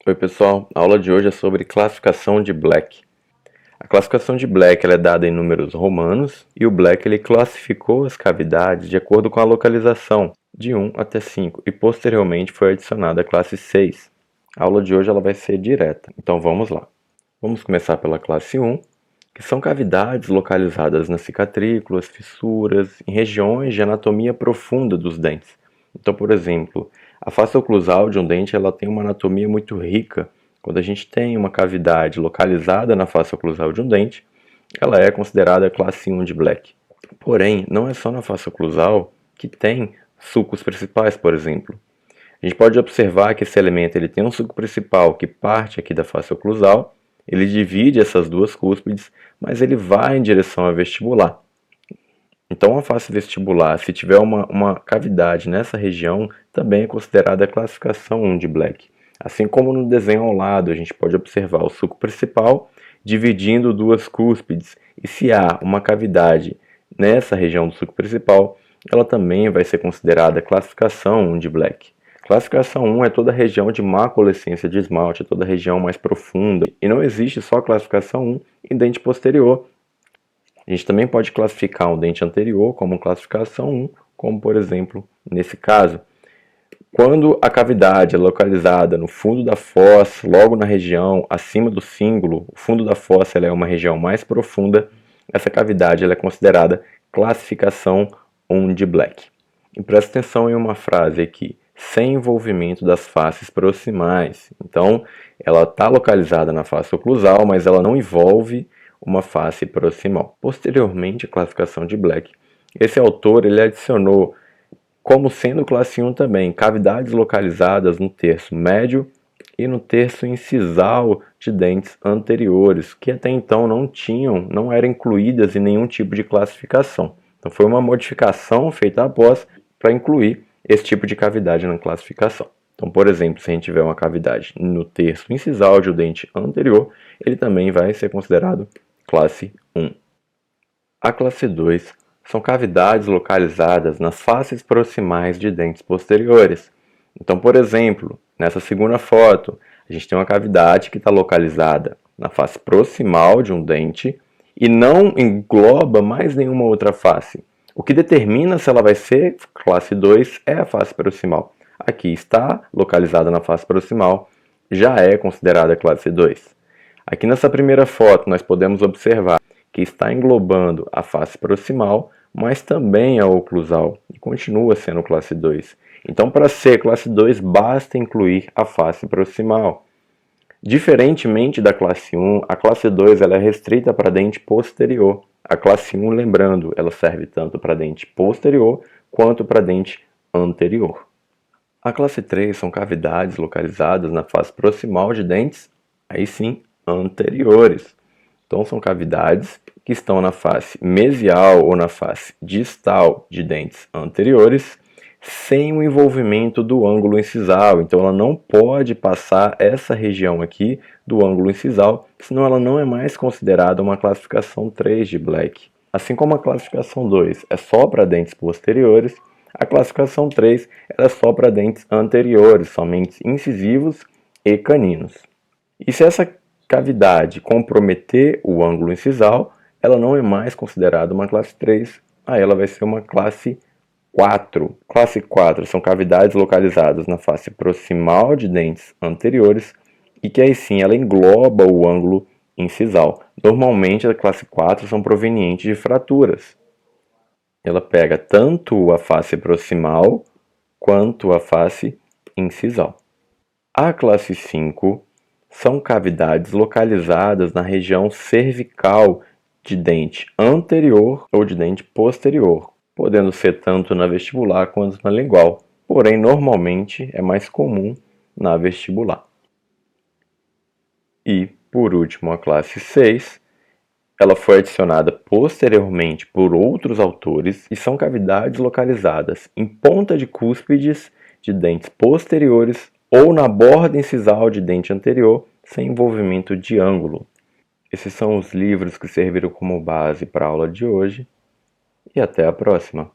Oi pessoal, a aula de hoje é sobre classificação de Black. A classificação de Black ela é dada em números romanos e o Black ele classificou as cavidades de acordo com a localização, de 1 até 5, e posteriormente foi adicionada a classe 6. A aula de hoje ela vai ser direta, então vamos lá. Vamos começar pela classe 1, que são cavidades localizadas nas cicatrículas, fissuras, em regiões de anatomia profunda dos dentes. Então, por exemplo, a face oclusal de um dente ela tem uma anatomia muito rica. Quando a gente tem uma cavidade localizada na face oclusal de um dente, ela é considerada classe 1 de Black. Porém, não é só na face oclusal que tem sulcos principais, por exemplo. A gente pode observar que esse elemento ele tem um sulco principal que parte aqui da face oclusal, ele divide essas duas cúspides, mas ele vai em direção ao vestibular. Então, a face vestibular, se tiver uma cavidade nessa região, também é considerada a classificação 1 de Black. Assim como no desenho ao lado, a gente pode observar o sulco principal dividindo duas cúspides. E se há uma cavidade nessa região do sulco principal, ela também vai ser considerada a classificação 1 de Black. Classificação 1 é toda a região de maculescência de esmalte, toda a região mais profunda. E não existe só classificação 1 em dente posterior. A gente também pode classificar um dente anterior como classificação 1, como por exemplo, nesse caso. Quando a cavidade é localizada no fundo da fossa, logo na região acima do cíngulo, o fundo da fossa ela é uma região mais profunda, essa cavidade ela é considerada classificação 1 de Black. E presta atenção em uma frase aqui, sem envolvimento das faces proximais. Então, ela está localizada na face oclusal, mas ela não envolve uma face proximal. Posteriormente, a classificação de Black, esse autor ele adicionou como sendo classe 1 também, cavidades localizadas no terço médio e no terço incisal de dentes anteriores, que até então não eram incluídas em nenhum tipo de classificação. Então foi uma modificação feita após para incluir esse tipo de cavidade na classificação. Então, por exemplo, se a gente tiver uma cavidade no terço incisal de um dente anterior, ele também vai ser considerado classe 1. A classe 2 são cavidades localizadas nas faces proximais de dentes posteriores. Então, por exemplo, nessa segunda foto, a gente tem uma cavidade que está localizada na face proximal de um dente e não engloba mais nenhuma outra face. O que determina se ela vai ser classe 2 é a face proximal. Aqui está localizada na face proximal, já é considerada classe 2. Aqui nessa primeira foto nós podemos observar que está englobando a face proximal, mas também a oclusal, e continua sendo classe 2. Então, para ser classe 2, basta incluir a face proximal. Diferentemente da classe 1, a classe 2 ela é restrita para dente posterior. A classe 1, lembrando, ela serve tanto para dente posterior quanto para dente anterior. A classe 3 são cavidades localizadas na face proximal de dentes, aí sim, anteriores. Então, são cavidades que estão na face mesial ou na face distal de dentes anteriores, sem o envolvimento do ângulo incisal. Então, ela não pode passar essa região aqui do ângulo incisal, senão ela não é mais considerada uma classificação 3 de Black. Assim como a classificação 2 é só para dentes posteriores, a classificação 3 é só para dentes anteriores, somente incisivos e caninos. E se essa cavidade comprometer o ângulo incisal, ela não é mais considerada uma classe 3, aí ela vai ser uma classe 4. Classe 4 são cavidades localizadas na face proximal de dentes anteriores e que aí sim ela engloba o ângulo incisal. Normalmente a classe 4 são provenientes de fraturas. Ela pega tanto a face proximal quanto a face incisal. A classe 5 são cavidades localizadas na região cervical de dente anterior ou de dente posterior, podendo ser tanto na vestibular quanto na lingual, porém normalmente é mais comum na vestibular. E, por último, a classe 6, ela foi adicionada posteriormente por outros autores e são cavidades localizadas em ponta de cúspides de dentes posteriores ou na borda incisal de dente anterior, sem envolvimento de ângulo. Esses são os livros que serviram como base para a aula de hoje e até a próxima.